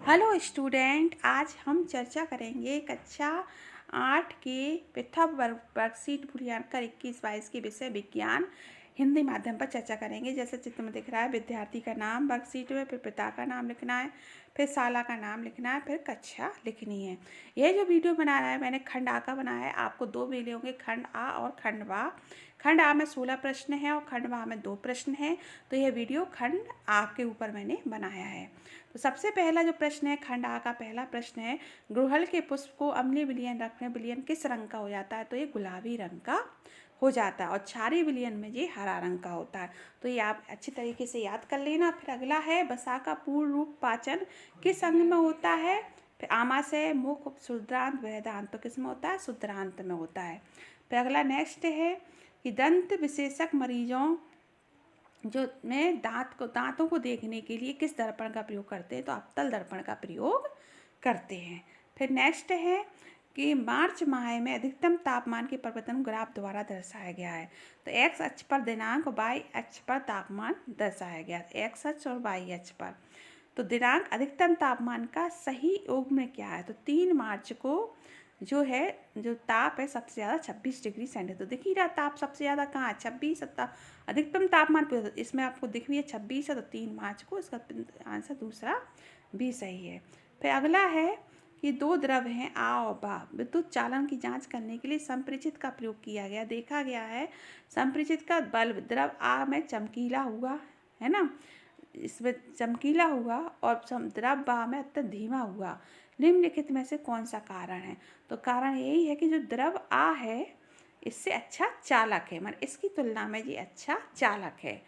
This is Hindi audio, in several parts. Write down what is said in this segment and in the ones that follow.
हेलो स्टूडेंट, आज हम चर्चा करेंगे कक्षा 8 के प्रथम वर्कशीट मूल्यांकन 21-22 के विषय विज्ञान हिंदी माध्यम पर चर्चा करेंगे। जैसे चित्र में दिख रहा है, विद्यार्थी का नाम वर्कशीट में, फिर पिता का नाम लिखना है, फिर शाला का नाम लिखना है, फिर कक्षा लिखनी है। यह जो वीडियो बना रहा है मैंने खंड आ का बनाया है। आपको दो वीडियो होंगे, खंड आ और खंड बा। खंड आ में 16 प्रश्न है और खंड बा में 2 प्रश्न है। तो यह वीडियो खंड आ के ऊपर मैंने बनाया है। तो सबसे पहला जो प्रश्न है, खंड आ का पहला प्रश्न है, गुड़हल के पुष्प को अम्लीय विलयन रखने विलयन किस रंग का हो जाता है? तो ये गुलाबी रंग का हो जाता है और क्षारीय विलयन में ये हरा रंग का होता है। तो ये आप अच्छी तरीके से याद कर लेना। फिर अगला है, वसा का पूर्ण रूप पाचन किस अंग में होता है? फिर आमाशय, मुख, शुद्रांत, वेदांत। तो किस में होता है? शुद्रांत में होता है। फिर अगला नेक्स्ट है कि दंत विशेषज्ञ मरीजों जो में दांतों को देखने के लिए किस दर्पण का प्रयोग करते हैं? तो अवतल दर्पण का प्रयोग करते हैं। फिर नेक्स्ट है कि मार्च माह में अधिकतम तापमान के परिवर्तन ग्राफ द्वारा दर्शाया गया है। तो एक्स अक्ष पर दिनांक, वाई अक्ष पर तापमान दर्शाया गया। एक्स अक्ष और वाई अक्ष पर तो दिनांक अधिकतम तापमान का सही योग में क्या है? तो 3 मार्च को जो है, जो ताप है सबसे ज़्यादा 26 डिग्री सेंटीग्रेड। तो दिख ही रहा ताप सबसे ज़्यादा कहाँ है? 26। अधिकतम तापमान इसमें आपको दिख भी है 26 है, तो 3 मार्च को इसका आंसर दूसरा भी सही है। फिर अगला है कि दो द्रव हैं आ और बा, विद्युत चालन की जांच करने के लिए संप्रेषित का प्रयोग किया गया। देखा गया है संप्रेषित का बल्ब द्रव आ में चमकीला हुआ है ना, इसमें चमकीला हुआ और द्रव बा में अत्यंत धीमा हुआ। निम्नलिखित में से कौन सा कारण है? तो कारण यही है कि जो द्रव आ है इससे अच्छा चालक है, मतलब इसकी तुलना में ये अच्छा चालक है,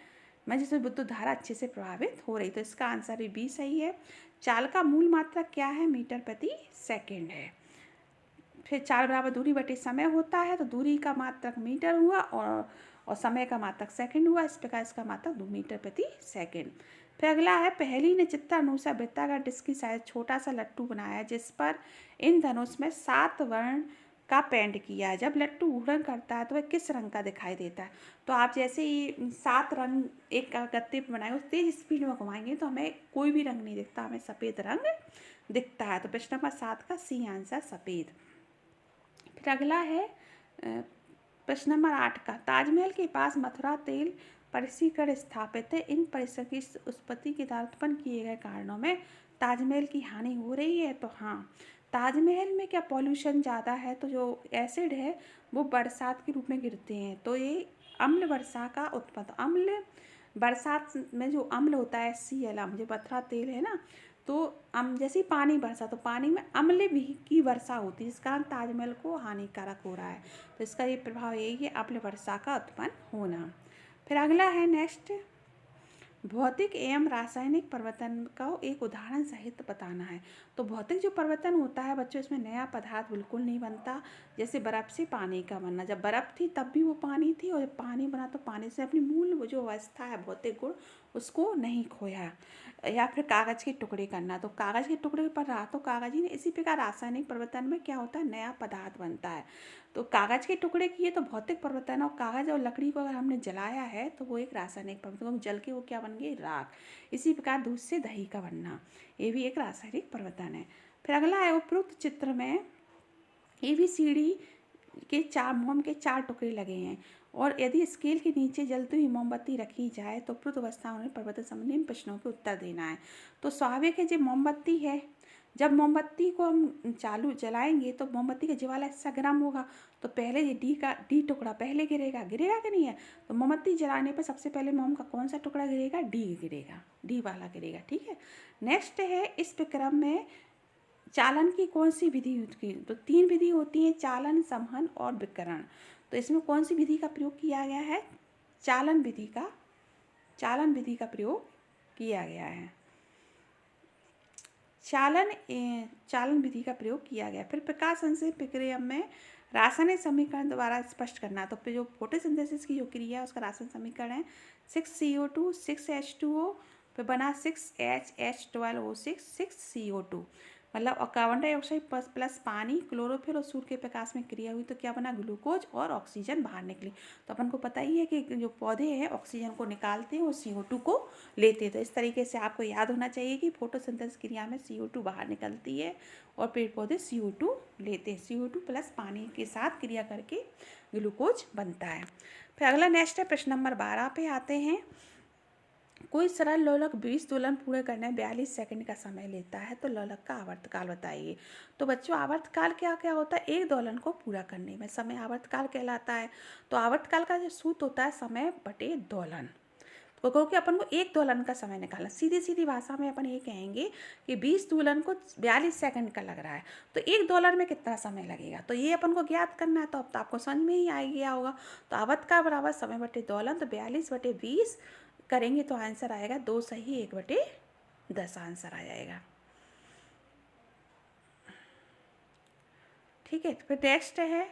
मैं जिसमें विद्युत धारा अच्छे से प्रभावित हो रही। तो इसका आंसर भी बी सही है। चाल का मूल मात्रा क्या है? मीटर प्रति सेकंड है। फिर चाल बराबर दूरी बटे समय होता है, तो दूरी का मात्रक मीटर हुआ और समय का मात्रक सेकंड हुआ। इस प्रकार इसका मात्रक 2 मीटर प्रति सेकंड। फिर अगला है, पहली ने चित्रानुसार वृत्ताकार डिस्क की साइज छोटा सा लट्टू बनाया जिस पर इन धनुष में 7 वर्ण का पेंट किया है। जब लट्टू घूर्णन करता है तो वह किस रंग का दिखाई देता है? तो आप जैसे ही 7 रंग एक गत्ते पर बनाए, उस तेज स्पीड में घुमाएंगे तो हमें कोई भी रंग नहीं दिखता, हमें सफ़ेद रंग दिखता है। तो प्रश्न नंबर 7 का सी आंसर सफ़ेद। फिर अगला है प्रश्न नंबर 8 का, ताजमहल के पास मथुरा तेल परिसीकरण स्थापित है। इन परिसर की उत्पत्ति के द्वारा उत्पन्न किए गए कारणों में ताजमहल की हानि हो रही है। तो हाँ, ताजमहल में क्या पॉल्यूशन ज़्यादा है, तो जो एसिड है वो बरसात के रूप में गिरते हैं। तो ये अम्ल वर्षा का उत्पन्न, अम्ल बरसात में जो अम्ल होता है HCl, जो मथुरा तेल है ना, तो जैसे ही पानी बरसा तो पानी में अम्ल भी की वर्षा होती है, जिस कारण ताजमहल को हानिकारक हो रहा है। तो इसका ये प्रभाव यही है, अम्ल वर्षा का उत्पन्न होना। फिर अगला है नेक्स्ट, भौतिक एवं रासायनिक परिवर्तन का एक उदाहरण सहित बताना है। तो भौतिक जो परिवर्तन होता है बच्चों, इसमें नया पदार्थ बिल्कुल नहीं बनता। जैसे बर्फ़ से पानी का बनना, जब बर्फ़ थी तब भी वो पानी थी, और जब पानी बना तो पानी से अपनी मूल वो जो अवस्था है भौतिक गुण उसको नहीं खोया। या फिर कागज़ के टुकड़े करना, तो कागज़ के टुकड़े पर रहा तो कागज़ ही नहीं। इसी प्रकार रासायनिक परिवर्तन में क्या होता है? नया पदार्थ बनता है। तो कागज़ के टुकड़े किए तो भौतिक परिवर्तन, और कागज़ और लकड़ी को अगर हमने जलाया है तो वो एक रासायनिक परिवर्तन, क्योंकि जल के वो क्या बन गई? राख। इसी प्रकार दूध से दही का बनना, ये भी एक रासायनिक परिवर्तन है। फिर अगला है, उपरोक्त चित्र में ABCD के मोम के 4 टुकड़े लगे हैं, और यदि स्केल के नीचे जलती हुई मोमबत्ती रखी जाए तो उपरोक्त अवस्था में परिवर्तन संबंधी प्रश्नों के उत्तर देना है। तो स्वाभाविक है, जो मोमबत्ती है, जब मोमबत्ती को हम चालू जलाएंगे तो मोमबत्ती का ज्वाला हिस्सा गर्म होगा, तो पहले ये डी टुकड़ा पहले गिरेगा कि नहीं है? तो मोमबत्ती जलाने पर सबसे पहले मोम का कौन सा टुकड़ा गिरेगा? डी गिरेगा, डी वाला गिरेगा, ठीक है। नेक्स्ट है, इस प्रक्रम में चालन की कौन सी विधि होती है? तो 3 विधि होती है, चालन, समहन और विकर्ण। तो इसमें कौन सी विधि का प्रयोग किया गया है? चालन विधि का प्रयोग किया गया है। चालन विधि का प्रयोग किया गया। फिर प्रकाश संश्लेषण प्रक्रिया में रासायनिक समीकरण द्वारा स्पष्ट करना। तो जो फोटोसिंथेसिस की जो क्रिया है उसका रासायनिक समीकरण है 6CO2 6H2O, फिर बना 6HH12O6 6CO2। मतलब और कार्बन डाइऑक्साइड प्लस पानी, क्लोरोफिल और सूर्य के प्रकाश में क्रिया हुई तो क्या बना, ग्लूकोज और ऑक्सीजन बाहर निकली। तो अपन को पता ही है कि जो पौधे हैं ऑक्सीजन को निकालते हैं और CO2 को लेते हैं। तो इस तरीके से आपको याद होना चाहिए कि फोटोसिंथेसिस क्रिया में CO2 बाहर निकलती है और पेड़ पौधे CO2 लेते हैं। CO2 प्लस पानी के साथ क्रिया करके ग्लूकोज बनता है। फिर अगला नेक्स्ट है प्रश्न नंबर 12 पे आते हैं। कोई सरल लोलक 20 दोलन पूरे करने में 42 सेकंड का समय लेता है तो लोलक का आवर्तकाल बताइए। तो बच्चों आवर्तकाल क्या क्या होता है, एक दोलन को पूरा करने में समय आवर्तकाल कहलाता है। तो आवर्तकाल का जो सूत्र होता है समय बटे दोलन। तो क्योंकि अपन को एक दोलन का समय निकालना, सीधी सीधी भाषा में अपन ये कहेंगे कि 20 दोलन को 42 सेकंड का लग रहा है तो एक दोलन में कितना समय लगेगा, तो ये अपन को ज्ञात करना है। तो अब तो आपको समझ में ही आ गया होगा। तो आवर्तकाल बराबर समय बटे दोलन, तो 42 बटे 20 करेंगे तो आंसर आएगा 2 सही 1 बटे 10 आंसर आ जाएगा। ठीक है, तो फिर नेक्स्ट है,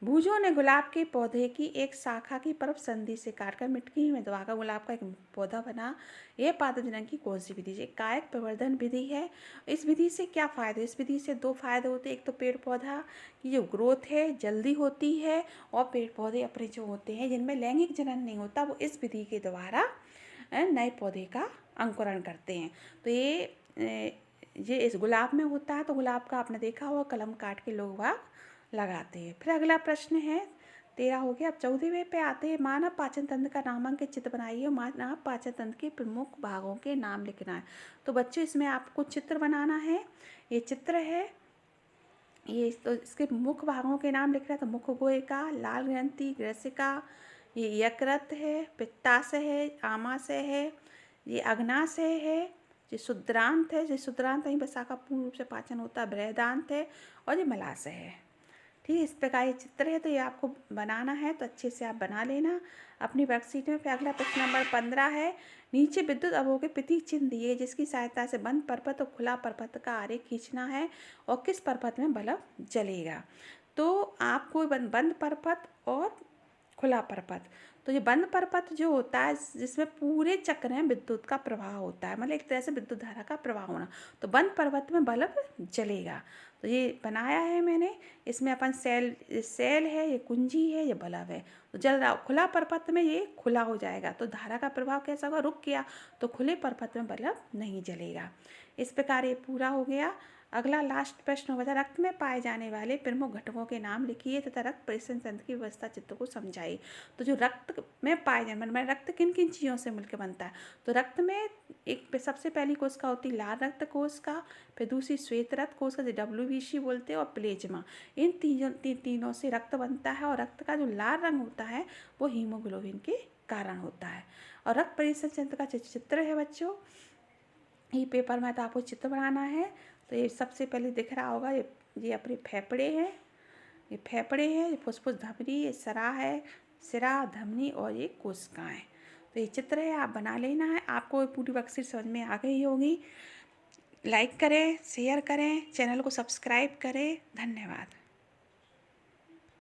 भूजों ने गुलाब के पौधे की एक शाखा की परत संधि से काटकर मिट्टी में दबाकर गुलाब का एक पौधा बना। यह पादप की कौन सी विधि है, कायक प्रवर्धन विधि है। इस विधि से क्या फ़ायदे, इस विधि से 2 फायदे होते हैं। एक तो पेड़ पौधा की जो ग्रोथ है जल्दी होती है और पेड़ पौधे अपने जो होते हैं जिनमें लैंगिक जनन नहीं होता वो इस विधि के द्वारा नए पौधे का अंकुरण करते हैं। तो ये इस गुलाब में होता है। तो गुलाब का आपने देखा होगा कलम काट के लोग वहाँ लगाते हैं। फिर अगला प्रश्न है 13 हो गया। अब 14वें पे आते हैं, मानव पाचन तंत्र का नामांकित चित्र बनाइए। मानव पाचन तंत्र के प्रमुख भागों के नाम लिखना है। तो बच्चों इसमें आपको चित्र बनाना है। ये चित्र है, ये तो इसके मुख्य भागों के नाम लिख रहा है। तो मुख्य गोयिका, लाल ग्रंथि, ग्रसिका, ये यकृत है, पित्ताशय है, आमाशय है, ये अग्नाशय है, ये शुद्रांत है, ये शुद्रांत वहीं वसा का पूर्ण रूप से पाचन होता है, बृहदांत है और ये मलाशय है। ठीक है, इस प्रकार ये चित्र है। तो ये आपको बनाना है तो अच्छे से आप बना लेना अपनी वर्कशीट में। फिर अगला प्रश्न नंबर 15 है, नीचे विद्युत अवरोध के प्रतीक चिन्ह दिए जिसकी सहायता से बंद परपथ और खुला परपथ का आरेख खींचना है और किस परपथ में बल्ब जलेगा। तो आपको बंद परपथ और खुला परपथ, तो ये बंद परपथ जो होता है जिसमें पूरे चक्र में विद्युत का प्रवाह होता है, मतलब एक तरह से विद्युत धारा का प्रवाह होना, तो बंद परपथ में बल्ब जलेगा। तो ये बनाया है मैंने, इसमें अपन सेल है, ये कुंजी है, ये बल्ब है, तो जल रहा। खुला परपथ में ये खुला हो जाएगा तो धारा का प्रभाव कैसा होगा, रुक गया, तो खुले परपथ में बल्ब नहीं जलेगा। इस प्रकार ये पूरा हो गया। अगला लास्ट प्रश्न होगा, रक्त में पाए जाने वाले प्रमुख घटकों के नाम लिखिए तथा रक्त परिसंचरण तंत्र की व्यवस्था चित्र को समझाइए। तो जो रक्त में पाए जाने मतलब रक्त किन किन चीज़ों से मिलकर बनता है, तो रक्त में एक सबसे पहली कोशिका होती है लाल रक्त कोशिका, फिर दूसरी श्वेत रक्त कोशिका जो WBC बोलते हैं और प्लेज्मा। इन तीनों से रक्त बनता है और रक्त का जो लाल रंग होता है वो हीमोग्लोबिन के कारण होता है। और रक्त परिसंचरण तंत्र का चित्र है बच्चों, ये पेपर में तो आपको चित्र बनाना है। तो ये सबसे पहले दिख रहा होगा, ये अपने फेफड़े हैं, ये फेफड़े हैं, ये फुसफुस धमनी, ये सरा है, सिरा धमनी और ये कोशिकाएं। तो ये चित्र है, आप बना लेना है। आपको पूरी वर्कशीट समझ में आ गई होगी। लाइक करें, शेयर करें, चैनल को सब्सक्राइब करें। धन्यवाद।